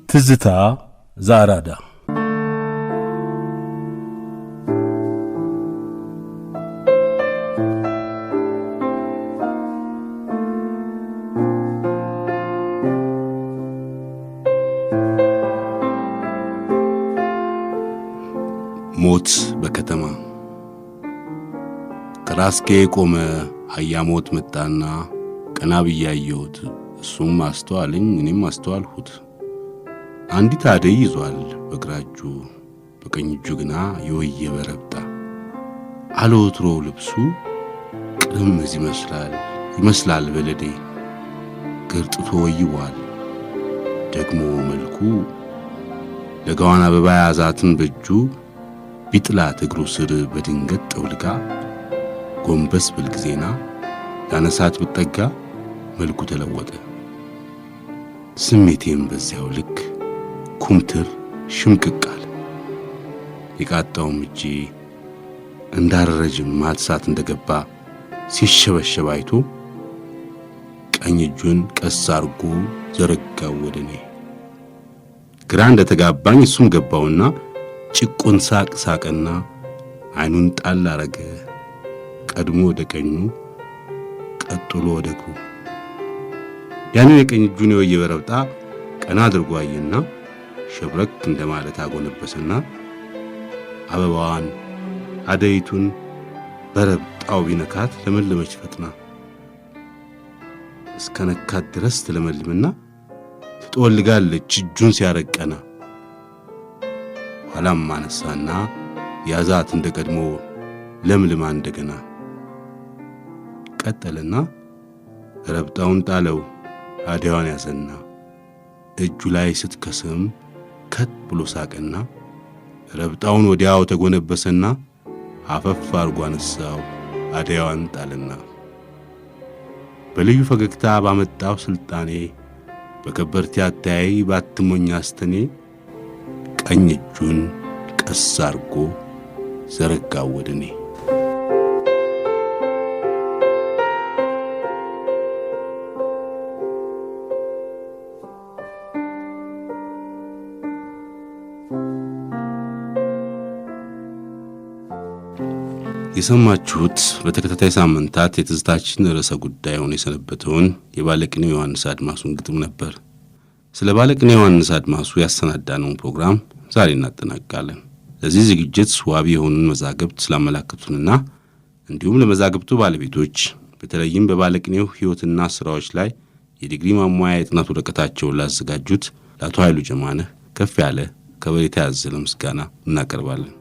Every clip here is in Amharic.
ትዝታ ዘአራዳ ሞት በከተማ ከራስጌ ቆመ አያሞት መጣና ቀና ብያየሁት እሱም አስተዋለኝ እኔም አስተዋልሁት አንዲት አደይ ይዟል በግራጁ በቀኝ እጁ ግና የወየበ ረብጣ አለወትሮ ልብሱ ቅምዝ ይመስላል በለዴ ገርጥቶ ወይዋል ደግሞ መልኩ ለጋዋን አበባ ያዛትን በእጁ ቢጥላት እግሩ ስር በድንገት ጠውልጋ ጎንበስ ብልግዜና ያነሳት ብጠጋ መልኩ ተለወጠ ስሜቴም በዚያው ልክ ኩምትር ሽምቅቃል የቃጣውም እጄ እንዳረረጅም ማትሳት እንደገባ ሲሸበሸብ አይቶ ቀኝ እጁን ቀስ አርጎ ዘረጋው ወደኔ ግራ እንደተጋባኝ እሱም ገባውና ጭቁን ሳቅና አይኑን ጣል አረገ ቀድሞ ወደ ቀኙ ቀጥሎ ወደ ግሩ ያንን የቀኝ እጁን የወየበ ረብጣ ቀና አድርጎ አየና ሸብረክ እንደማለት አጎነበሰና አበባዋን አደይቱን በረብጣው ቢነካት ለመለመች ፈጥና እስከነካት ድረስ ትለመልምና ትጦልጋለች እጁን ሲያረቀና ኋላም ማነሳና ያዛት እንደቀድሞ ለምልማ እንደገና ቀጠለና ረብጣውን ጣለው አደይዋን ያዘና እጁ ላይ ስትከስም ከት ብሎ ሳቀና ረብጣውን ወዲያው ተጎነበሰና አፈፍ አርጎ አነሳው አደይዋን ጣልና በልዩ ፈገግታ ባመጣው ስልጣኔ በከበርቴ አታይ ባትሞኛ አስተኔ ቀኝ እጁን ቀስ አርጎ ዘረጋው ወደኔ የሰማችሁት በተከታታይ ሳምንታት የትዝታችን ርዕሰ ጉዳይ ሆኖ የሰነበተውን የባለቅኔው ዮሐንስ አድማሱን ግጥም ነበር። ስለ ባለቅኔው ዮሐንስ አድማሱ ያሰናዳነውን ፕሮግራም ዛሬ እናጠናቅቃለን። ለዚህ ዝግጅት ዋቢ የሆኑን መዛግብት ስላመላከቱንና እንዲሁም ለመዛግብቱ ባለቤቶች በተለይም በባለቅኔው ሕይወትና ስራዎች ላይ የዲግሪ ማሟያ የጥናት ወረቀታቸውን ላዘጋጁት ለአቶ ኃይሉ ጀማነህ ከፍ ያለ ከበሬታ ያዘለ ምስጋና እናቀርባለን።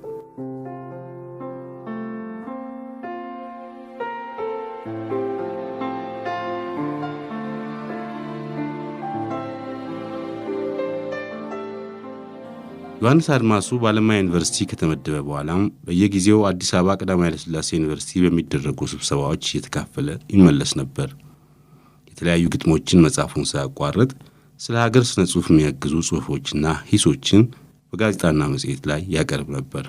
ዮሐንስ አድማሱ በአለማያ ዩኒቨርሲቲ ከተመደበ በኋላም በየጊዜው አዲስ አበባ ቀዳማዊ ኃይለ ሥላሴ ዩኒቨርሲቲ በሚደረጉ ስብሰባዎች እየተካፈለ ይመለስ ነበር። የተለያዩ ግጥሞችን መጻፉን ሳያቋርጥ ስለ ሀገር ስነ ጽሑፍ የሚያግዙ ጽሑፎችና ሂሶችን በጋዜጣና መጽሔት ላይ ያቀርብ ነበር።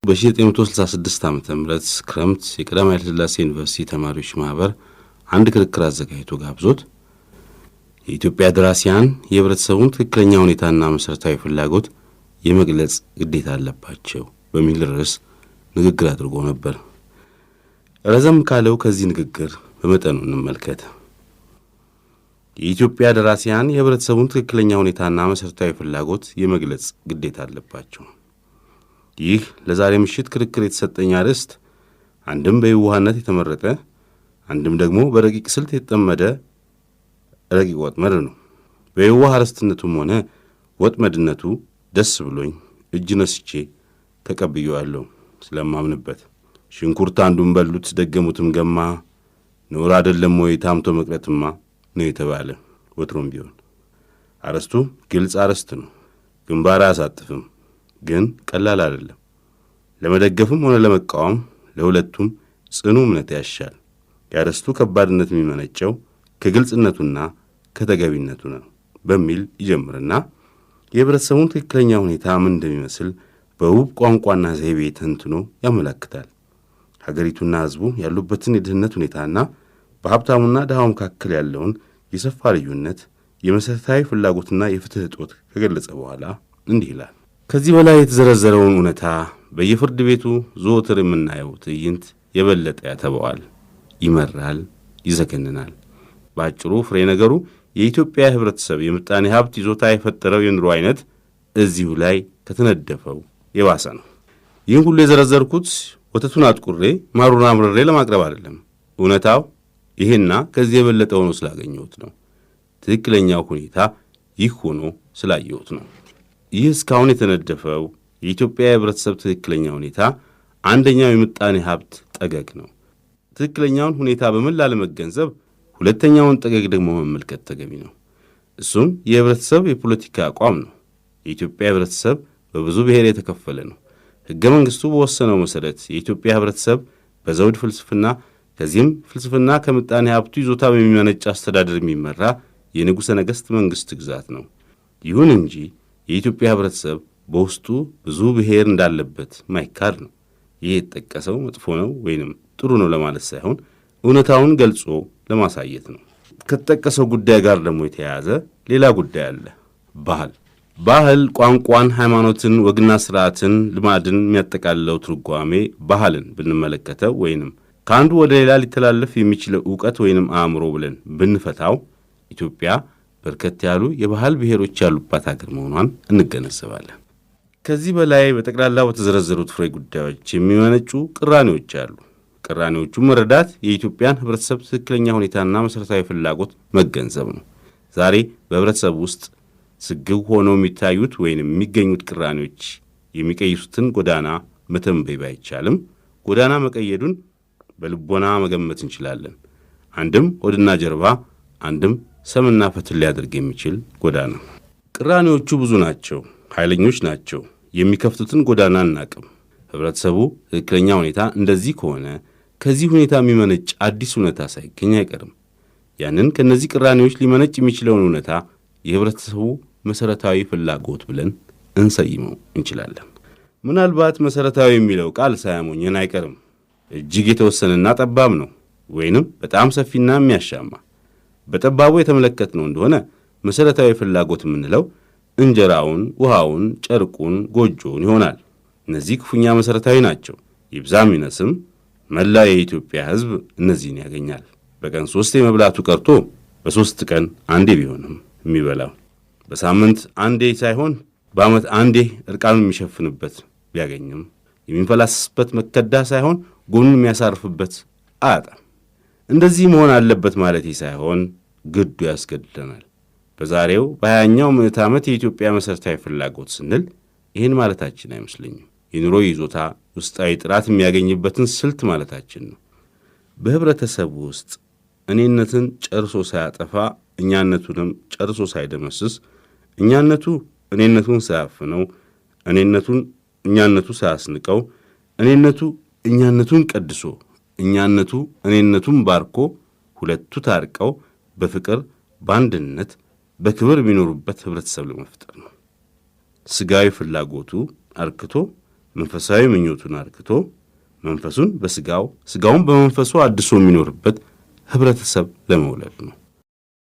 በ1966 ዓ.ም ክረምት የቀዳማዊ ኃይለ ሥላሴ ዩኒቨርሲቲ ተማሪዎች ማህበር አንድ ክርክር አዘጋጅቶ ጋብዞት የኢትዮጵያ ደራሲያን የህብረተሰቡን ትክክለኛ ሁኔታና መሰረታዊ ፍላጎት የመግለጽ ግዴታ አለባቸው በሚል ርዕስ ንግግር አድርጎ ነበር። ረዘም ካለው ከዚህ ንግግር በመጠኑ እንመልከት። የኢትዮጵያ ደራሲያን የህብረተሰቡን ትክክለኛ ሁኔታና መሰረታዊ ፍላጎት የመግለጽ ግዴታ አለባቸው። ይህ ለዛሬ ምሽት ክርክር የተሰጠኝ አርዕስት አንድም በየዋህነት የተመረጠ አንድም ደግሞ በረቂቅ ስልት የተጠመደ ረቂቅ ወጥመድ ነው። በየዋህ አርዕስትነቱም ሆነ ወጥመድነቱ ደስ ብሎኝ እጅ ነስቼ ተቀብየዋለሁ ስለማምንበት። ሽንኩርት አንዱን በሉት ደገሙትም ገማ ኖር አይደለም ወይ ታምቶ መቅረትማ ነው የተባለ ወትሮም ቢሆን አርዕስቱ ግልጽ አርዕስት ነው። ግንባር አያሳጥፍም፣ ግን ቀላል አይደለም። ለመደገፍም ሆነ ለመቃወም ለሁለቱም ጽኑ እምነት ያሻል። የአርዕስቱ ከባድነት የሚመነጨው ከግልጽነቱና ከተገቢነቱ ነው በሚል ይጀምርና የህብረተሰቡን ትክክለኛ ሁኔታ ምን እንደሚመስል በውብ ቋንቋና ዘይቤ ተንትኖ ያመለክታል። ሀገሪቱና ህዝቡ ያሉበትን የድህነት ሁኔታና በሀብታሙና ድሃው መካከል ያለውን የሰፋ ልዩነት፣ የመሠረታዊ ፍላጎትና የፍትሕ እጦት ከገለጸ በኋላ እንዲህ ይላል። ከዚህ በላይ የተዘረዘረውን እውነታ በየፍርድ ቤቱ ዘወትር የምናየው ትዕይንት የበለጠ ያተበዋል፣ ይመራል፣ ይዘገንናል። በአጭሩ ፍሬ ነገሩ የኢትዮጵያ ኅብረተሰብ የምጣኔ ሀብት ይዞታ የፈጠረው የኑሮ አይነት እዚሁ ላይ ከተነደፈው የባሰ ነው። ይህን ሁሉ የዘረዘርኩት ወተቱን አጥቁሬ ማሩን አምርሬ ለማቅረብ አይደለም። እውነታው ይሄና ከዚህ የበለጠ ሆኖ ስላገኘሁት ነው። ትክክለኛው ሁኔታ ይህ ሆኖ ስላየሁት ነው። ይህ እስካሁን የተነደፈው የኢትዮጵያ የኅብረተሰብ ትክክለኛ ሁኔታ አንደኛው የምጣኔ ሀብት ጠገግ ነው። ትክክለኛውን ሁኔታ በመላ ለመገንዘብ ሁለተኛውን ጠገግ ደግሞ መመልከት ተገቢ ነው። እሱም የኅብረተሰብ የፖለቲካ አቋም ነው። የኢትዮጵያ ኅብረተሰብ በብዙ ብሔር የተከፈለ ነው። ሕገ መንግሥቱ በወሰነው መሠረት የኢትዮጵያ ኅብረተሰብ በዘውድ ፍልስፍና፣ ከዚህም ፍልስፍና ከምጣኔ ሀብቱ ይዞታ በሚመነጭ አስተዳደር የሚመራ የንጉሠ ነገሥት መንግሥት ግዛት ነው። ይሁን እንጂ የኢትዮጵያ ኅብረተሰብ በውስጡ ብዙ ብሔር እንዳለበት ማይካድ ነው። ይህ የተጠቀሰው መጥፎ ነው ወይንም ጥሩ ነው ለማለት ሳይሆን እውነታውን ገልጾ ለማሳየት ነው። ከተጠቀሰው ጉዳይ ጋር ደግሞ የተያያዘ ሌላ ጉዳይ አለ። ባህል ቋንቋን፣ ሃይማኖትን፣ ወግና ሥርዓትን፣ ልማድን የሚያጠቃልለው ትርጓሜ ባህልን ብንመለከተው ወይንም ከአንዱ ወደ ሌላ ሊተላለፍ የሚችለው ዕውቀት ወይንም አእምሮ ብለን ብንፈታው ኢትዮጵያ በርከት ያሉ የባህል ብሔሮች ያሉባት አገር መሆኗን እንገነዘባለን። ከዚህ በላይ በጠቅላላ በተዘረዘሩት ፍሬ ጉዳዮች የሚመነጩ ቅራኔዎች አሉ። ቅራኔዎቹን መረዳት የኢትዮጵያን ኅብረተሰብ ትክክለኛ ሁኔታና መሠረታዊ ፍላጎት መገንዘብ ነው። ዛሬ በኅብረተሰብ ውስጥ ስግው ሆነው የሚታዩት ወይንም የሚገኙት ቅራኔዎች የሚቀይሱትን ጎዳና መተንበይ ባይቻልም ጎዳና መቀየዱን በልቦና መገመት እንችላለን። አንድም ሆድና ጀርባ፣ አንድም ሰምና ፈትል ሊያደርግ የሚችል ጎዳና። ቅራኔዎቹ ብዙ ናቸው፣ ኃይለኞች ናቸው። የሚከፍቱትን ጎዳና አናቅም። ኅብረተሰቡ ትክክለኛ ሁኔታ እንደዚህ ከሆነ ከዚህ ሁኔታ የሚመነጭ አዲስ እውነታ ሳይገኝ አይቀርም። ያንን ከእነዚህ ቅራኔዎች ሊመነጭ የሚችለውን እውነታ የኅብረተሰቡ መሠረታዊ ፍላጎት ብለን እንሰይመው እንችላለን። ምናልባት መሠረታዊ የሚለው ቃል ሳያሞኘን አይቀርም። እጅግ የተወሰነና ጠባብ ነው፣ ወይንም በጣም ሰፊና የሚያሻማ። በጠባቡ የተመለከትነው እንደሆነ መሠረታዊ ፍላጎት የምንለው እንጀራውን፣ ውሃውን፣ ጨርቁን፣ ጎጆውን ይሆናል። እነዚህ ክፉኛ መሠረታዊ ናቸው። ይብዛም ይነስም መላ የኢትዮጵያ ሕዝብ እነዚህን ያገኛል። በቀን 3 መብላቱ ቀርቶ በ3 ቀን አንዴ ቢሆንም የሚበላው፣ በሳምንት አንዴ ሳይሆን በዓመት አንዴ ዕርቃኑን የሚሸፍንበት ቢያገኝም የሚንፈላስስበት መከዳ ሳይሆን ጎኑን የሚያሳርፍበት አያጣም። እንደዚህ መሆን አለበት ማለት ሳይሆን ግዱ ያስገድደናል። በዛሬው በ20ኛው ምዕተ ዓመት የኢትዮጵያ መሠረታዊ ፍላጎት ስንል ይህን ማለታችን አይመስለኝም። የኑሮ ይዞታ ውስጣዊ ጥራት የሚያገኝበትን ስልት ማለታችን ነው። በኅብረተሰቡ ውስጥ እኔነትን ጨርሶ ሳያጠፋ እኛነቱንም ጨርሶ ሳይደመስስ፣ እኛነቱ እኔነቱን ሳያፍነው፣ እኔነቱን እኛነቱ ሳያስንቀው፣ እኔነቱ እኛነቱን ቀድሶ፣ እኛነቱ እኔነቱን ባርኮ፣ ሁለቱ ታርቀው በፍቅር በአንድነት በክብር የሚኖሩበት ኅብረተሰብ ለመፍጠር ነው። ሥጋዊ ፍላጎቱ አርክቶ መንፈሳዊ ምኞቱን አርክቶ መንፈሱን በሥጋው ሥጋውን በመንፈሱ አድሶ የሚኖርበት ኅብረተሰብ ለመውለድ ነው።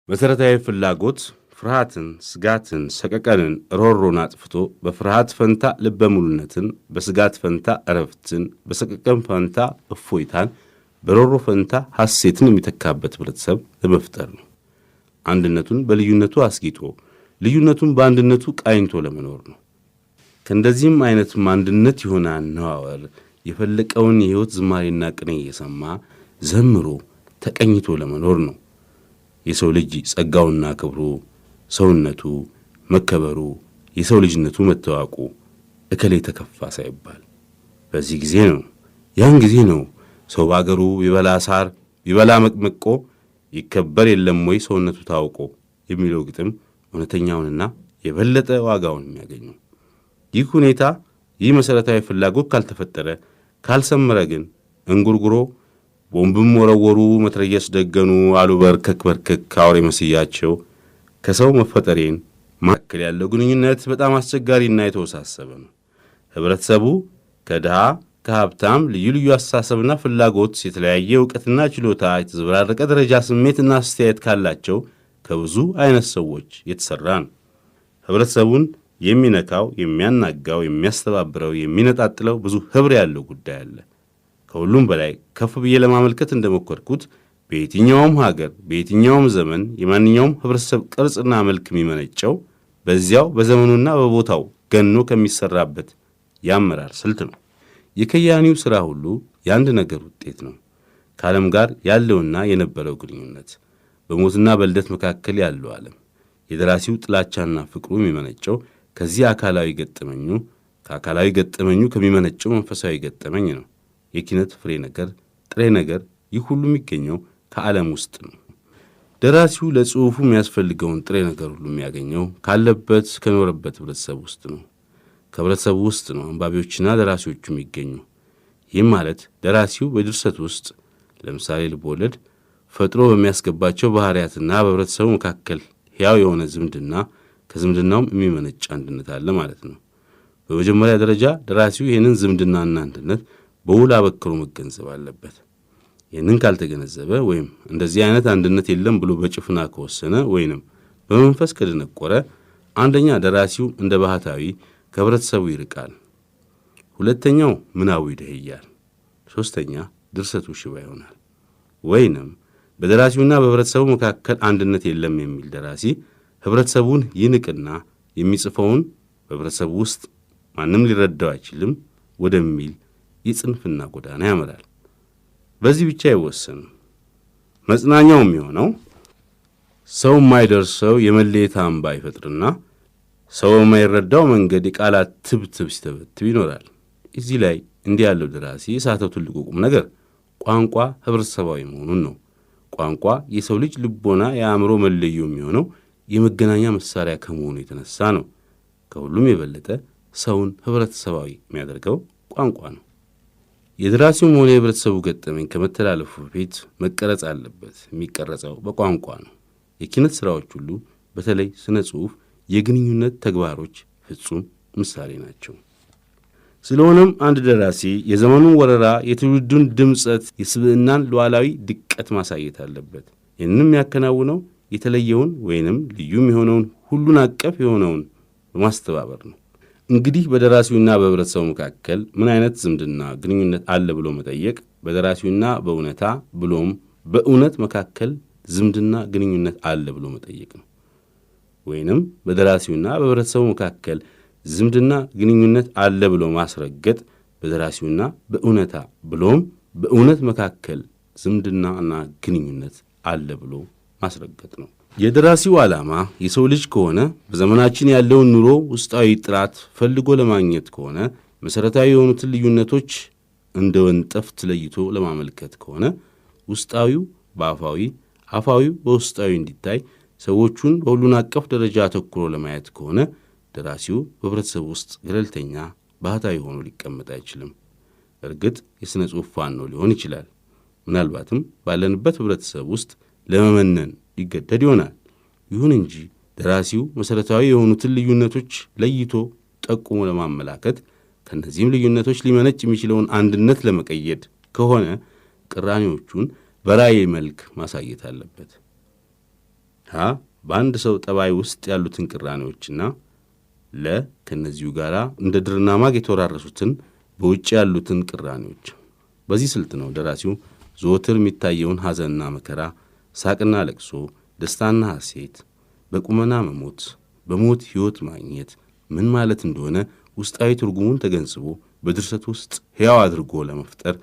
መሠረታዊ ፍላጎት ፍርሃትን፣ ስጋትን፣ ሰቀቀንን፣ ሮሮን አጥፍቶ በፍርሃት ፈንታ ልበ ሙሉነትን፣ በስጋት ፈንታ እረፍትን፣ በሰቀቀን ፈንታ እፎይታን፣ በሮሮ ፈንታ ሐሴትን የሚተካበት ኅብረተሰብ ለመፍጠር ነው። አንድነቱን በልዩነቱ አስጊጦ ልዩነቱን በአንድነቱ ቃኝቶ ለመኖር ነው። ከእንደዚህም አይነትም አንድነት የሆነ አነዋወር የፈለቀውን የሕይወት ዝማሬና ቅኔ እየሰማ ዘምሮ ተቀኝቶ ለመኖር ነው። የሰው ልጅ ጸጋውና ክብሩ፣ ሰውነቱ መከበሩ፣ የሰው ልጅነቱ መታወቁ እከሌ ተከፋ ሳይባል በዚህ ጊዜ ነው፣ ያን ጊዜ ነው ሰው በአገሩ ቢበላ ሳር ቢበላ መቅመቆ ይከበር የለም ወይ ሰውነቱ ታውቆ የሚለው ግጥም እውነተኛውንና የበለጠ ዋጋውን የሚያገኘው። ይህ ሁኔታ ይህ መሠረታዊ ፍላጎት ካልተፈጠረ ካልሰመረ ግን እንጉርጉሮ ቦምብም ወረወሩ መትረየስ ደገኑ አሉ በርከክ በርከክ አውሬ መስያቸው ከሰው መፈጠሬን መካከል ያለው ግንኙነት በጣም አስቸጋሪና የተወሳሰበ ነው። ኅብረተሰቡ ከድሃ ከሀብታም ልዩ ልዩ አስተሳሰብና ፍላጎት፣ የተለያየ ዕውቀትና ችሎታ፣ የተዘበራረቀ ደረጃ ስሜትና አስተያየት ካላቸው ከብዙ አይነት ሰዎች የተሠራ ነው። ኅብረተሰቡን የሚነካው፣ የሚያናጋው፣ የሚያስተባብረው፣ የሚነጣጥለው ብዙ ኅብር ያለው ጉዳይ አለ። ከሁሉም በላይ ከፍ ብዬ ለማመልከት እንደሞከርኩት በየትኛውም ሀገር በየትኛውም ዘመን የማንኛውም ኅብረተሰብ ቅርጽና መልክ የሚመነጨው በዚያው በዘመኑና በቦታው ገኖ ከሚሠራበት የአመራር ስልት ነው። የከያኒው ሥራ ሁሉ የአንድ ነገር ውጤት ነው። ከዓለም ጋር ያለውና የነበረው ግንኙነት፣ በሞትና በልደት መካከል ያለው ዓለም። የደራሲው ጥላቻና ፍቅሩ የሚመነጨው ከዚህ አካላዊ ገጠመኙ፣ ከአካላዊ ገጠመኙ ከሚመነጨው መንፈሳዊ ገጠመኝ ነው። የኪነት ፍሬ ነገር፣ ጥሬ ነገር፣ ይህ ሁሉ የሚገኘው ከዓለም ውስጥ ነው። ደራሲው ለጽሑፉ የሚያስፈልገውን ጥሬ ነገር ሁሉ የሚያገኘው ካለበት ከኖረበት ኅብረተሰብ ውስጥ ነው። ከኅብረተሰቡ ውስጥ ነው አንባቢዎችና ደራሲዎቹ የሚገኙ። ይህም ማለት ደራሲው በድርሰት ውስጥ ለምሳሌ ልቦወለድ ፈጥሮ በሚያስገባቸው ባሕርያትና በኅብረተሰቡ መካከል ሕያው የሆነ ዝምድና፣ ከዝምድናውም የሚመነጭ አንድነት አለ ማለት ነው። በመጀመሪያ ደረጃ ደራሲው ይህንን ዝምድናና አንድነት በውል አበክሮ መገንዘብ አለበት። ይህንን ካልተገነዘበ ወይም እንደዚህ አይነት አንድነት የለም ብሎ በጭፍና ከወሰነ ወይንም በመንፈስ ከደነቆረ፣ አንደኛ ደራሲው እንደ ባህታዊ ከኅብረተሰቡ ይርቃል። ሁለተኛው ምናቡ ይደህያል። ሦስተኛ ድርሰቱ ሽባ ይሆናል። ወይንም በደራሲውና በኅብረተሰቡ መካከል አንድነት የለም የሚል ደራሲ ኅብረተሰቡን ይንቅና የሚጽፈውን በኅብረተሰቡ ውስጥ ማንም ሊረዳው አይችልም ወደሚል የጽንፍና ጎዳና ያመራል። በዚህ ብቻ አይወሰንም። መጽናኛው የሚሆነው ሰው የማይደርሰው የመለየት አምባ ይፈጥርና ሰው የማይረዳው መንገድ የቃላት ትብትብ ሲተበትብ ይኖራል። እዚህ ላይ እንዲህ ያለው ደራሲ የሳተው ትልቁ ቁም ነገር ቋንቋ ኅብረተሰባዊ መሆኑን ነው። ቋንቋ የሰው ልጅ ልቦና የአእምሮ መለዮ የሚሆነው የመገናኛ መሳሪያ ከመሆኑ የተነሳ ነው። ከሁሉም የበለጠ ሰውን ኅብረተሰባዊ የሚያደርገው ቋንቋ ነው። የደራሲውም ሆነ የኅብረተሰቡ ገጠመኝ ከመተላለፉ በፊት መቀረጽ አለበት። የሚቀረጸው በቋንቋ ነው። የኪነት ሥራዎች ሁሉ በተለይ ስነ ጽሑፍ የግንኙነት ተግባሮች ፍጹም ምሳሌ ናቸው። ስለሆነም አንድ ደራሲ የዘመኑን ወረራ፣ የትውልዱን ድምፀት፣ የስብዕናን ሉዓላዊ ድቀት ማሳየት አለበት። ይህንም ያከናውነው የተለየውን ወይንም ልዩም የሆነውን ሁሉን አቀፍ የሆነውን በማስተባበር ነው። እንግዲህ በደራሲውና በኅብረተሰቡ መካከል ምን አይነት ዝምድና ግንኙነት አለ ብሎ መጠየቅ በደራሲውና በእውነታ ብሎም በእውነት መካከል ዝምድና ግንኙነት አለ ብሎ መጠየቅ ነው። ወይንም በደራሲውና በኅብረተሰቡ መካከል ዝምድና ግንኙነት አለ ብሎ ማስረገጥ በደራሲውና በእውነታ ብሎም በእውነት መካከል ዝምድናና ግንኙነት አለ ብሎ ማስረገጥ ነው። የደራሲው ዓላማ የሰው ልጅ ከሆነ በዘመናችን ያለውን ኑሮ ውስጣዊ ጥራት ፈልጎ ለማግኘት ከሆነ መሠረታዊ የሆኑትን ልዩነቶች እንደ ወንጠፍ ትለይቶ ለማመልከት ከሆነ ውስጣዊው በአፋዊ፣ አፋዊው በውስጣዊ እንዲታይ ሰዎቹን በሁሉን አቀፍ ደረጃ አተኩሮ ለማየት ከሆነ ደራሲው በኅብረተሰብ ውስጥ ገለልተኛ ባህታዊ ሆኖ ሊቀመጥ አይችልም። እርግጥ የሥነ ጽሑፍ ፋኖ ሊሆን ይችላል። ምናልባትም ባለንበት ኅብረተሰብ ውስጥ ለመመነን ሊገደድ ይሆናል። ይሁን እንጂ ደራሲው መሠረታዊ የሆኑትን ልዩነቶች ለይቶ ጠቁሞ ለማመላከት ከእነዚህም ልዩነቶች ሊመነጭ የሚችለውን አንድነት ለመቀየድ ከሆነ ቅራኔዎቹን በራእይ መልክ ማሳየት አለበት። በአንድ ሰው ጠባይ ውስጥ ያሉትን ቅራኔዎችና ከእነዚሁ ጋር እንደ ድርና ማግ የተወራረሱትን በውጭ ያሉትን ቅራኔዎች። በዚህ ስልት ነው ደራሲው ዘወትር የሚታየውን ሐዘንና መከራ፣ ሳቅና ለቅሶ፣ ደስታና ሐሴት፣ በቁመና መሞት፣ በሞት ሕይወት ማግኘት ምን ማለት እንደሆነ ውስጣዊ ትርጉሙን ተገንዝቦ በድርሰት ውስጥ ሕያው አድርጎ ለመፍጠር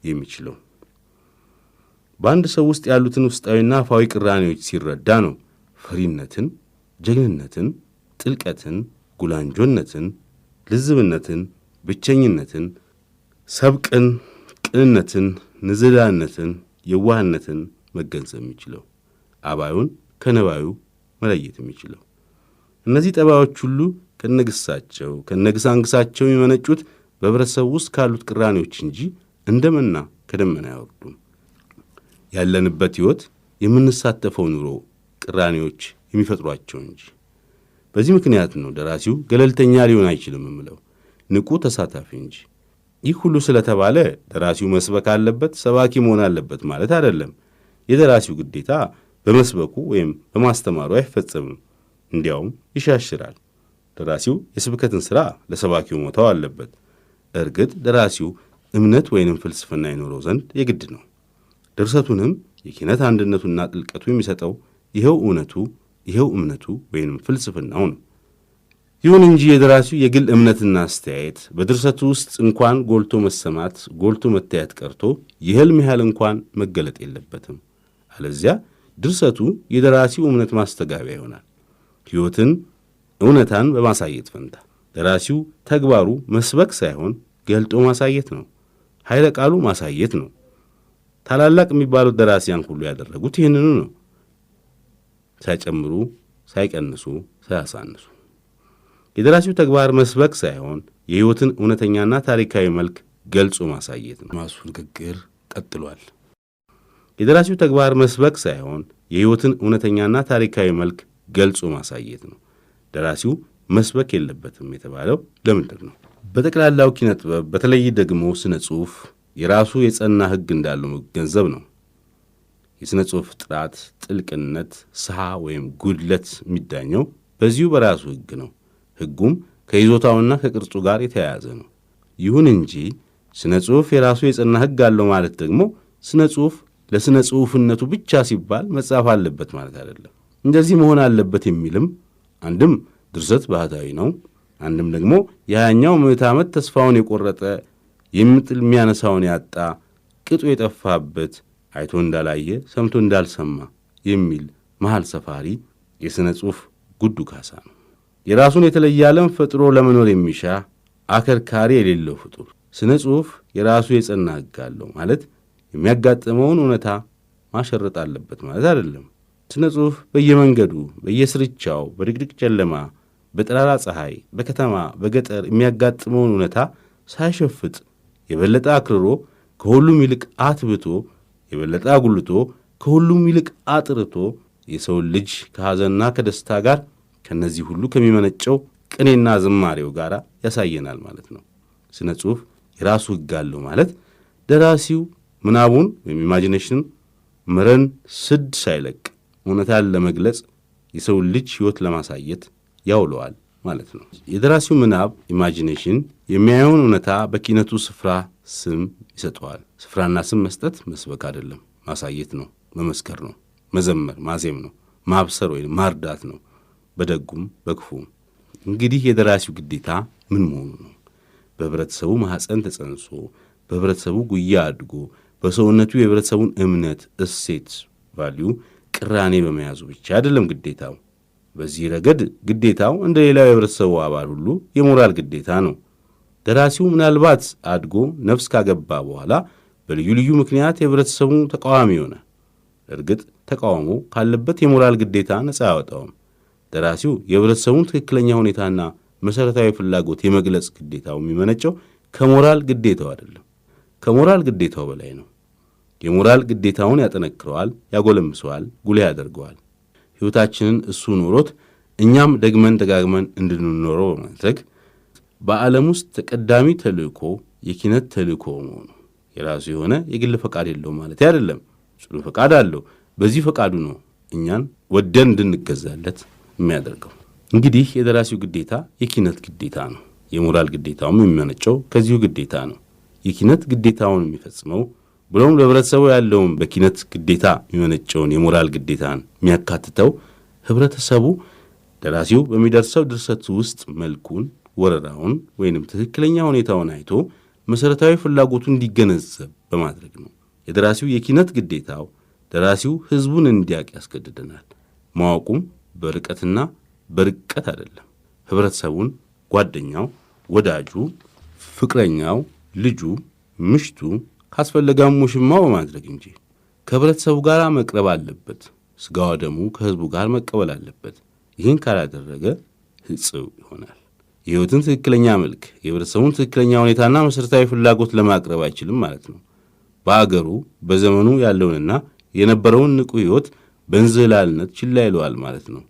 የሚችለው። በአንድ ሰው ውስጥ ያሉትን ውስጣዊና አፋዊ ቅራኔዎች ሲረዳ ነው ፈሪነትን፣ ጀግንነትን፣ ጥልቀትን፣ ጉላንጆነትን፣ ልዝብነትን፣ ብቸኝነትን፣ ሰብቅን፣ ቅንነትን፣ ንዝላነትን፣ የዋህነትን መገንዘብ የሚችለው አባዩን ከነባዩ መለየት የሚችለው። እነዚህ ጠባዮች ሁሉ ከነግሳቸው ከነግሳንግሳቸው የሚመነጩት በኅብረተሰቡ ውስጥ ካሉት ቅራኔዎች እንጂ እንደመና ከደመና አይወርዱም። ያለንበት ሕይወት፣ የምንሳተፈው ኑሮ ቅራኔዎች የሚፈጥሯቸው እንጂ። በዚህ ምክንያት ነው ደራሲው ገለልተኛ ሊሆን አይችልም የምለው፣ ንቁ ተሳታፊ እንጂ። ይህ ሁሉ ስለተባለ ደራሲው መስበክ አለበት፣ ሰባኪ መሆን አለበት ማለት አይደለም። የደራሲው ግዴታ በመስበኩ ወይም በማስተማሩ አይፈጸምም፣ እንዲያውም ይሻሽራል። ደራሲው የስብከትን ሥራ ለሰባኪው መተው አለበት። እርግጥ ደራሲው እምነት ወይንም ፍልስፍና ይኖረው ዘንድ የግድ ነው። ድርሰቱንም የኪነት አንድነቱና ጥልቀቱ የሚሰጠው ይኸው እምነቱ ወይንም ፍልስፍናው ነው። ይሁን እንጂ የደራሲው የግል እምነትና አስተያየት በድርሰቱ ውስጥ እንኳን ጎልቶ መሰማት ጎልቶ መታየት ቀርቶ የሕልም ያህል እንኳን መገለጥ የለበትም። አለዚያ ድርሰቱ የደራሲው እምነት ማስተጋቢያ ይሆናል። ሕይወትን እውነታን በማሳየት ፈንታ ደራሲው ተግባሩ መስበክ ሳይሆን ገልጦ ማሳየት ነው። ኃይለ ቃሉ ማሳየት ነው። ታላላቅ የሚባሉት ደራሲያን ሁሉ ያደረጉት ይህንኑ ነው። ሳይጨምሩ፣ ሳይቀንሱ፣ ሳያሳንሱ። የደራሲው ተግባር መስበክ ሳይሆን የሕይወትን እውነተኛና ታሪካዊ መልክ ገልጾ ማሳየት ነው። ማሱ ንግግር ቀጥሏል። የደራሲው ተግባር መስበክ ሳይሆን የሕይወትን እውነተኛና ታሪካዊ መልክ ገልጾ ማሳየት ነው። ደራሲው መስበክ የለበትም የተባለው ለምንድን ነው? በጠቅላላው ኪነ ጥበብ በተለይ ደግሞ ስነ ጽሑፍ የራሱ የጸና ሕግ እንዳለው መገንዘብ ነው። የሥነ ጽሑፍ ጥራት፣ ጥልቅነት፣ ስሃ ወይም ጉድለት የሚዳኘው በዚሁ በራሱ ሕግ ነው። ሕጉም ከይዞታውና ከቅርጹ ጋር የተያያዘ ነው። ይሁን እንጂ ስነ ጽሑፍ የራሱ የጸና ሕግ አለው ማለት ደግሞ ስነ ጽሑፍ ለስነ ጽሑፍነቱ ብቻ ሲባል መጻፍ አለበት ማለት አይደለም። እንደዚህ መሆን አለበት የሚልም አንድም ድርሰት ባህታዊ ነው፣ አንድም ደግሞ የ20ኛው ምዕተ ዓመት ተስፋውን የቆረጠ የሚጥል የሚያነሳውን ያጣ ቅጡ የጠፋበት አይቶ እንዳላየ ሰምቶ እንዳልሰማ የሚል መሃል ሰፋሪ የሥነ ጽሑፍ ጉዱ ካሳ ነው። የራሱን የተለየ ዓለም ፈጥሮ ለመኖር የሚሻ አከርካሪ የሌለው ፍጡር። ስነ ጽሑፍ የራሱ የጸና ሕግ አለው ማለት የሚያጋጥመውን እውነታ ማሸረጥ አለበት ማለት አይደለም። ስነ ጽሑፍ በየመንገዱ በየስርቻው በድቅድቅ ጨለማ በጠራራ ፀሐይ በከተማ በገጠር የሚያጋጥመውን እውነታ ሳይሸፍጥ የበለጠ አክርሮ ከሁሉም ይልቅ አትብቶ የበለጠ አጉልቶ ከሁሉም ይልቅ አጥርቶ የሰውን ልጅ ከሐዘንና ከደስታ ጋር ከነዚህ ሁሉ ከሚመነጨው ቅኔና ዝማሬው ጋር ያሳየናል ማለት ነው። ስነ ጽሑፍ የራሱ ሕግ አለው ማለት ደራሲው ምናቡን ወይም ኢማጂኔሽን መረን ስድ ሳይለቅ እውነታን ለመግለጽ የሰውን ልጅ ሕይወት ለማሳየት ያውለዋል ማለት ነው። የደራሲው ምናብ ኢማጂኔሽን የሚያየውን እውነታ በኪነቱ ስፍራ ስም ይሰጠዋል። ስፍራና ስም መስጠት መስበክ አይደለም፣ ማሳየት ነው፣ መመስከር ነው፣ መዘመር ማዜም ነው፣ ማብሰር ወይም ማርዳት ነው፣ በደጉም በክፉም። እንግዲህ የደራሲው ግዴታ ምን መሆኑ ነው? በህብረተሰቡ ማኅፀን ተጸንሶ በህብረተሰቡ ጉያ አድጎ በሰውነቱ የህብረተሰቡን እምነት፣ እሴት፣ ቫልዩ ቅራኔ በመያዙ ብቻ አይደለም ግዴታው። በዚህ ረገድ ግዴታው እንደ ሌላው የህብረተሰቡ አባል ሁሉ የሞራል ግዴታ ነው። ደራሲው ምናልባት አድጎ ነፍስ ካገባ በኋላ በልዩ ልዩ ምክንያት የህብረተሰቡ ተቃዋሚ ይሆናል። እርግጥ ተቃውሞ ካለበት የሞራል ግዴታ ነፃ አያወጣውም። ደራሲው የህብረተሰቡን ትክክለኛ ሁኔታና መሠረታዊ ፍላጎት የመግለጽ ግዴታው የሚመነጨው ከሞራል ግዴታው አይደለም፣ ከሞራል ግዴታው በላይ ነው። የሞራል ግዴታውን ያጠነክረዋል፣ ያጎለምሰዋል፣ ጉልህ ያደርገዋል። ሕይወታችንን እሱ ኖሮት እኛም ደግመን ደጋግመን እንድንኖረው በማድረግ በዓለም ውስጥ ተቀዳሚ ተልእኮ የኪነት ተልእኮ መሆኑ የራሱ የሆነ የግል ፈቃድ የለው ማለት አይደለም። ጽኑ ፈቃድ አለው። በዚህ ፈቃዱ ነው እኛን ወደን እንድንገዛለት የሚያደርገው። እንግዲህ የደራሲው ግዴታ የኪነት ግዴታ ነው። የሞራል ግዴታውም የሚመነጨው ከዚሁ ግዴታ ነው። የኪነት ግዴታውን የሚፈጽመው ብሎም ለህብረተሰቡ ያለውን በኪነት ግዴታ የሚመነጨውን የሞራል ግዴታን የሚያካትተው ህብረተሰቡ ደራሲው በሚደርሰው ድርሰት ውስጥ መልኩን፣ ወረራውን ወይንም ትክክለኛ ሁኔታውን አይቶ መሠረታዊ ፍላጎቱን እንዲገነዘብ በማድረግ ነው። የደራሲው የኪነት ግዴታው ደራሲው ህዝቡን እንዲያውቅ ያስገድደናል። ማወቁም በርቀትና በርቀት አይደለም። ህብረተሰቡን ጓደኛው፣ ወዳጁ፣ ፍቅረኛው፣ ልጁ፣ ምሽቱ ካስፈለጋም ሙሽማው በማድረግ እንጂ ከህብረተሰቡ ጋር መቅረብ አለበት። ስጋዋ ደሙ ከህዝቡ ጋር መቀበል አለበት። ይህን ካላደረገ ሕጽው ይሆናል። የሕይወትን ትክክለኛ መልክ፣ የህብረተሰቡን ትክክለኛ ሁኔታና መሠረታዊ ፍላጎት ለማቅረብ አይችልም ማለት ነው። በአገሩ በዘመኑ ያለውንና የነበረውን ንቁ ሕይወት በእንዝህላልነት ችላ ይለዋል ማለት ነው።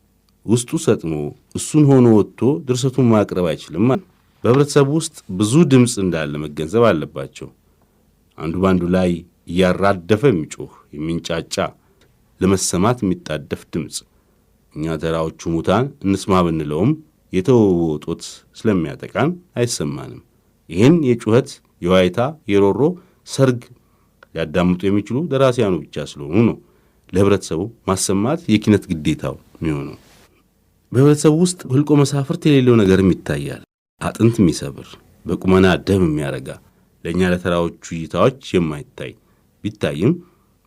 ውስጡ ሰጥሞ እሱን ሆኖ ወጥቶ ድርሰቱን ማቅረብ አይችልም ማለት ነው። በህብረተሰቡ ውስጥ ብዙ ድምፅ እንዳለ መገንዘብ አለባቸው። አንዱ ባንዱ ላይ እያራደፈ የሚጮህ የሚንጫጫ ለመሰማት የሚጣደፍ ድምፅ እኛ ተራዎቹ ሙታን እንስማ ብንለውም የተወጦት ስለሚያጠቃን አይሰማንም። ይህን የጩኸት የዋይታ የሮሮ ሰርግ ሊያዳምጡ የሚችሉ ደራሲያኑ ብቻ ስለሆኑ ነው ለህብረተሰቡ ማሰማት የኪነት ግዴታው የሚሆነው። በህብረተሰቡ ውስጥ ህልቆ መሳፍርት የሌለው ነገርም ይታያል። አጥንት የሚሰብር በቁመና ደም የሚያረጋ ለእኛ ለተራዎቹ እይታዎች የማይታይ ቢታይም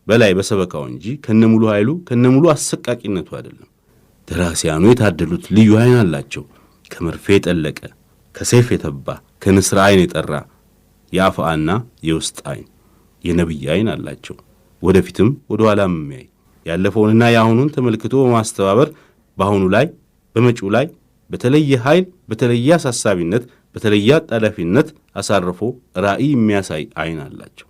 በላይ በሰበካው እንጂ ከነሙሉ ኃይሉ ከነሙሉ አሰቃቂነቱ አይደለም። ደራሲያኑ የታደሉት ልዩ ዓይን አላቸው። ከመርፌ የጠለቀ ከሰይፍ የተባ ከንስር ዓይን የጠራ የአፍአና የውስጥ ዓይን የነቢይ ዓይን አላቸው። ወደፊትም ወደ ኋላም የሚያይ ያለፈውንና የአሁኑን ተመልክቶ በማስተባበር በአሁኑ ላይ በመጪው ላይ በተለየ ኃይል በተለየ አሳሳቢነት በተለየ አጣዳፊነት አሳርፎ ራእይ የሚያሳይ ዓይን አላቸው።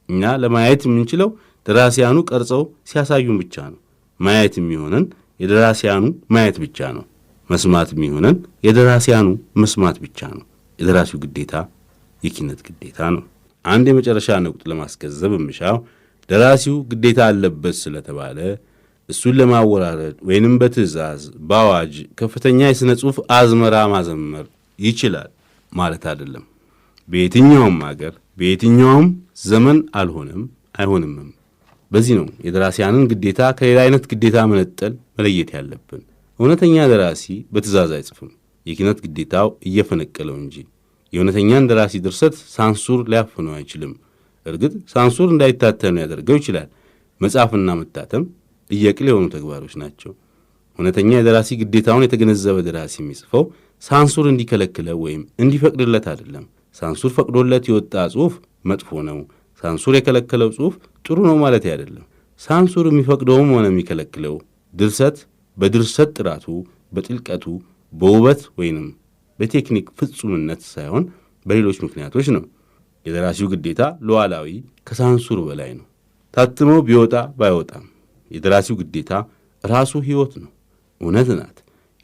እኛ ለማየት የምንችለው ደራሲያኑ ቀርጸው ሲያሳዩን ብቻ ነው። ማየት የሚሆነን የደራሲያኑ ማየት ብቻ ነው። መስማት የሚሆነን የደራሲያኑ መስማት ብቻ ነው። የደራሲው ግዴታ የኪነት ግዴታ ነው። አንድ የመጨረሻ ነቁጥ ለማስገንዘብ የምሻው ደራሲው ግዴታ አለበት ስለተባለ እሱን ለማወራረድ ወይንም በትእዛዝ በአዋጅ ከፍተኛ የሥነ ጽሑፍ አዝመራ ማዘመር ይችላል ማለት አይደለም። በየትኛውም አገር በየትኛውም ዘመን አልሆነም አይሆንምም። በዚህ ነው የደራሲያንን ግዴታ ከሌላ አይነት ግዴታ መነጠል መለየት ያለብን። እውነተኛ ደራሲ በትእዛዝ አይጽፍም፣ የኪነት ግዴታው እየፈነቀለው እንጂ። የእውነተኛን ደራሲ ድርሰት ሳንሱር ሊያፍነው አይችልም። እርግጥ ሳንሱር እንዳይታተም ያደርገው ይችላል። መጻፍና መታተም እየቅል የሆኑ ተግባሮች ናቸው። እውነተኛ የደራሲ ግዴታውን የተገነዘበ ደራሲ የሚጽፈው ሳንሱር እንዲከለክለው ወይም እንዲፈቅድለት አይደለም። ሳንሱር ፈቅዶለት የወጣ ጽሑፍ መጥፎ ነው፣ ሳንሱር የከለከለው ጽሑፍ ጥሩ ነው ማለት አይደለም። ሳንሱር የሚፈቅደውም ሆነ የሚከለክለው ድርሰት በድርሰት ጥራቱ፣ በጥልቀቱ፣ በውበት ወይንም በቴክኒክ ፍጹምነት ሳይሆን በሌሎች ምክንያቶች ነው። የደራሲው ግዴታ ሉዓላዊ ከሳንሱር በላይ ነው። ታትመው ቢወጣ ባይወጣም የደራሲው ግዴታ ራሱ ሕይወት ነው፣ እውነት ናት።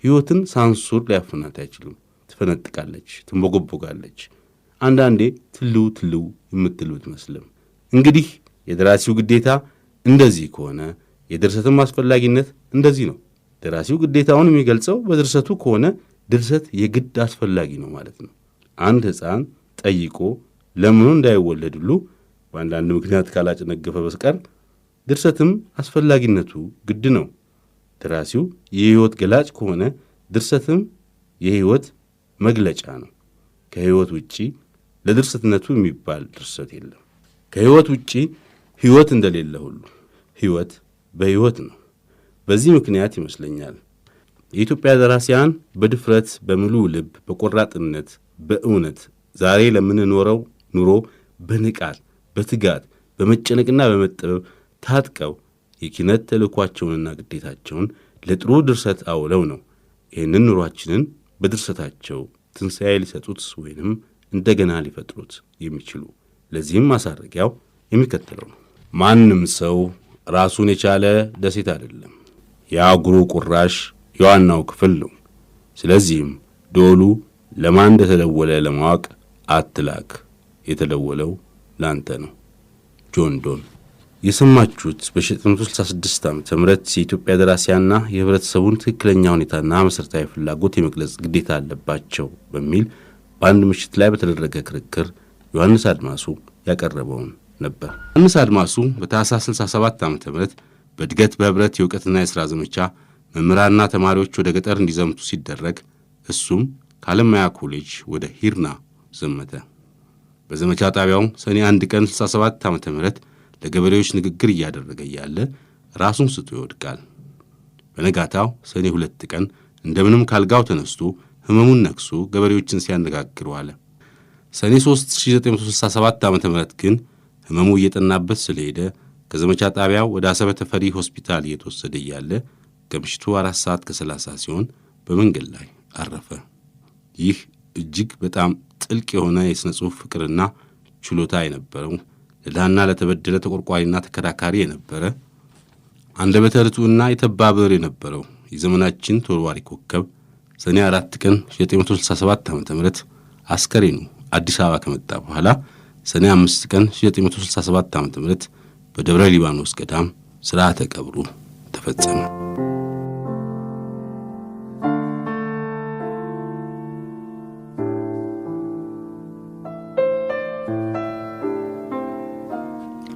ሕይወትን ሳንሱር ሊያፍናት አይችልም። ትፈነጥቃለች፣ ትንቦጎቦጋለች። አንዳንዴ ትልው ትልው የምትል ብትመስልም እንግዲህ የደራሲው ግዴታ እንደዚህ ከሆነ የድርሰትም አስፈላጊነት እንደዚህ ነው። ደራሲው ግዴታውን የሚገልጸው በድርሰቱ ከሆነ ድርሰት የግድ አስፈላጊ ነው ማለት ነው። አንድ ሕፃን ጠይቆ ለምኑ እንዳይወለድ ሁሉ በአንዳንድ ምክንያት ካላጨነገፈ በስቀር ድርሰትም አስፈላጊነቱ ግድ ነው። ደራሲው የሕይወት ገላጭ ከሆነ ድርሰትም የሕይወት መግለጫ ነው። ከሕይወት ውጪ ለድርሰትነቱ የሚባል ድርሰት የለም። ከሕይወት ውጪ ሕይወት እንደሌለ ሁሉ ሕይወት በሕይወት ነው። በዚህ ምክንያት ይመስለኛል የኢትዮጵያ ደራሲያን በድፍረት በሙሉ ልብ በቆራጥነት በእውነት ዛሬ ለምንኖረው ኑሮ በንቃት በትጋት በመጨነቅና በመጠበብ ታጥቀው የኪነት ተልእኳቸውንና ግዴታቸውን ለጥሩ ድርሰት አውለው ነው ይህንን ኑሯችንን በድርሰታቸው ትንሣኤ ሊሰጡት ወይንም እንደገና ሊፈጥሩት የሚችሉ። ለዚህም ማሳረጊያው የሚከተለው ነው። ማንም ሰው ራሱን የቻለ ደሴት አይደለም። የአህጉሩ ቁራሽ የዋናው ክፍል ነው። ስለዚህም ደወሉ ለማን እንደተደወለ ለማወቅ አትላክ፣ የተደወለው ላንተ ነው። ጆን ዶን። የሰማችሁት በ1966 ዓ.ም የኢትዮጵያ ደራሲያንና የህብረተሰቡን ትክክለኛ ሁኔታና መሠረታዊ ፍላጎት የመግለጽ ግዴታ አለባቸው በሚል በአንድ ምሽት ላይ በተደረገ ክርክር ዮሐንስ አድማሱ ያቀረበውን ነበር። ዮሐንስ አድማሱ በታኅሳስ 67 ዓ.ም በእድገት በህብረት የእውቀትና የሥራ ዘመቻ መምህራንና ተማሪዎች ወደ ገጠር እንዲዘምቱ ሲደረግ እሱም ከአለማያ ኮሌጅ ወደ ሂርና ዘመተ። በዘመቻ ጣቢያው ሰኔ 1 ቀን 67 ዓ.ም ለገበሬዎች ንግግር እያደረገ እያለ ራሱን ስቶ ይወድቃል። በነጋታው ሰኔ 2 ቀን እንደምንም ካልጋው ተነስቶ ህመሙን ነክሶ ገበሬዎችን ሲያነጋግር ዋለ። ሰኔ 3 1967 ዓ.ም ግን ህመሙ እየጠናበት ስለሄደ ከዘመቻ ጣቢያው ወደ አሰበ ተፈሪ ሆስፒታል እየተወሰደ እያለ ከምሽቱ 4 ሰዓት ከ30 ሲሆን በመንገድ ላይ አረፈ። ይህ እጅግ በጣም ጥልቅ የሆነ የሥነ ጽሑፍ ፍቅርና ችሎታ የነበረው ለድሃና ለተበደለ ተቆርቋሪና ተከራካሪ የነበረ አንደበተ ርቱዕና የተባበር የነበረው የዘመናችን ተወርዋሪ ኮከብ ሰኔ 4 ቀን 1967 ዓ.ም አስከሬኑ አዲስ አበባ ከመጣ በኋላ ሰኔ 5 ቀን 1967 ዓ.ም በደብረ ሊባኖስ ገዳም ሥርዓተ ቀብሩ ተፈጸመ።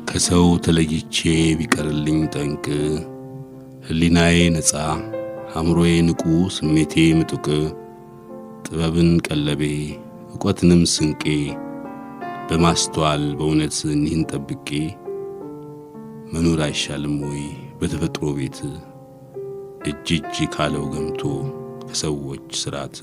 ከሰው ተለይቼ ቢቀርልኝ ጠንቅ ህሊናዬ ነጻ አእምሮዬ ንቁ ስሜቴ ምጡቅ ጥበብን ቀለቤ ዕውቀትንም ስንቄ በማስተዋል በእውነት እኒህን ጠብቄ መኖር አይሻልም ወይ በተፈጥሮ ቤት እጅ ካለው ገምቶ ከሰዎች ሥርዓት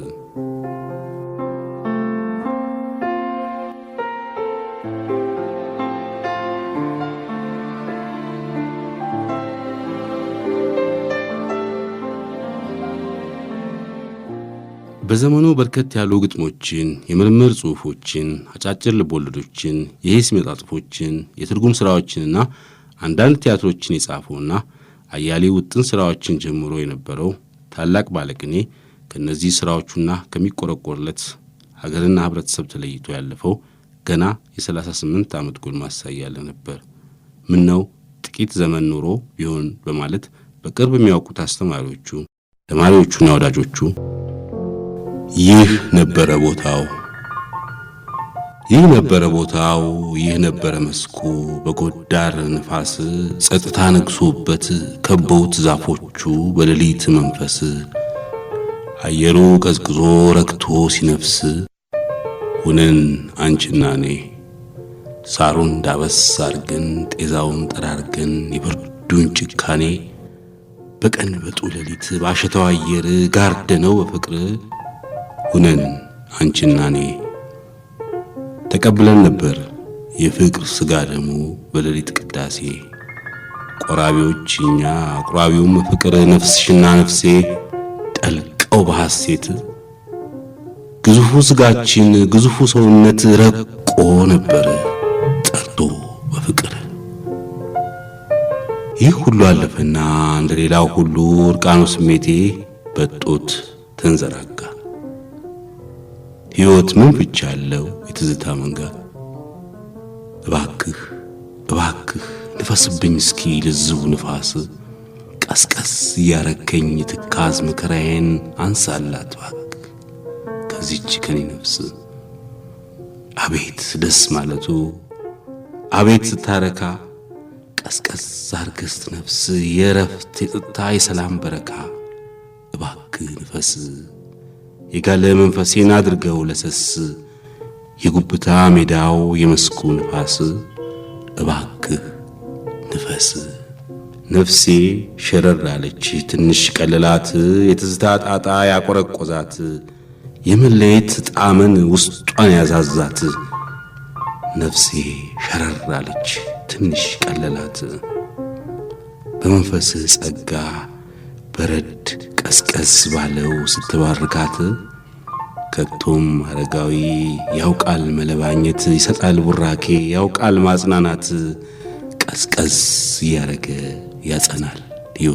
በዘመኑ በርከት ያሉ ግጥሞችን የምርምር ጽሑፎችን አጫጭር ልቦለዶችን የሂስ መጣጥፎችን የትርጉም ሥራዎችንና አንዳንድ ቲያትሮችን የጻፈውና አያሌ ውጥን ሥራዎችን ጀምሮ የነበረው ታላቅ ባለቅኔ ከነዚህ ሥራዎቹና ከሚቆረቆርለት ሀገርና ህብረተሰብ ተለይቶ ያለፈው ገና የ38 ዓመት ጎልማሳ ያለ ነበር። ምን ነው ጥቂት ዘመን ኖሮ ቢሆን በማለት በቅርብ የሚያውቁት አስተማሪዎቹ ተማሪዎቹና ወዳጆቹ ይህ ነበረ ቦታው ይህ ነበረ መስኩ በጎዳር ንፋስ ጸጥታ ነግሶበት ከበውት ዛፎቹ በሌሊት መንፈስ አየሩ ቀዝቅዞ ረክቶ ሲነፍስ ሁነን አንቺና እኔ ሳሩን ዳበስ አርገን ጤዛውን ጠራርገን የብርዱን ጭካኔ በቀን በጡ ሌሊት ባሸተው አየር ጋርደነው በፍቅር ሁነን አንቺና እኔ ተቀብለን ነበር የፍቅር ስጋ ደሙ በሌሊት ቅዳሴ ቆራቢዎች እኛ ቆራቢውም ፍቅር ነፍስሽና ነፍሴ ጠልቀው በሐሴት ግዙፉ ስጋችን ግዙፉ ሰውነት ረቆ ነበር ጠርቶ በፍቅር። ይህ ሁሉ አለፈና እንደሌላው ሁሉ እርቃኑ ስሜቴ በጦት ተንዘራጋ። ሕይወት ምን ብቻ አለው የትዝታ መንጋ እባክህ ንፈስብኝ እስኪ ልዝቡ ንፋስ ቀስቀስ ያረከኝ ትካዝ መከራዬን አንሳላት እባክህ ከዚች ከኔ ነፍስ አቤት ደስ ማለቱ አቤት ስታረካ ቀስቀስ አርገስት ነፍስ የረፍት የጥታ የሰላም በረካ እባክህ ንፈስ የጋለ መንፈሴን አድርገው ለሰስ የጉብታ ሜዳው የመስኩ ንፋስ እባክህ ንፈስ። ነፍሴ ሸረር አለች ትንሽ ቀለላት የትዝታ ጣጣ ያቆረቆዛት የመለየት ጣመን ውስጧን ያዛዛት ነፍሴ ሸረር አለች ትንሽ ቀለላት በመንፈስ ጸጋ በረድ ቀስቀስ ባለው ስትባርካት ከቶም አረጋዊ ያውቃል መለባኘት ይሰጣል ቡራኬ ያውቃል ማጽናናት ቀስቀስ ያረገ ያጸናል ሕይወት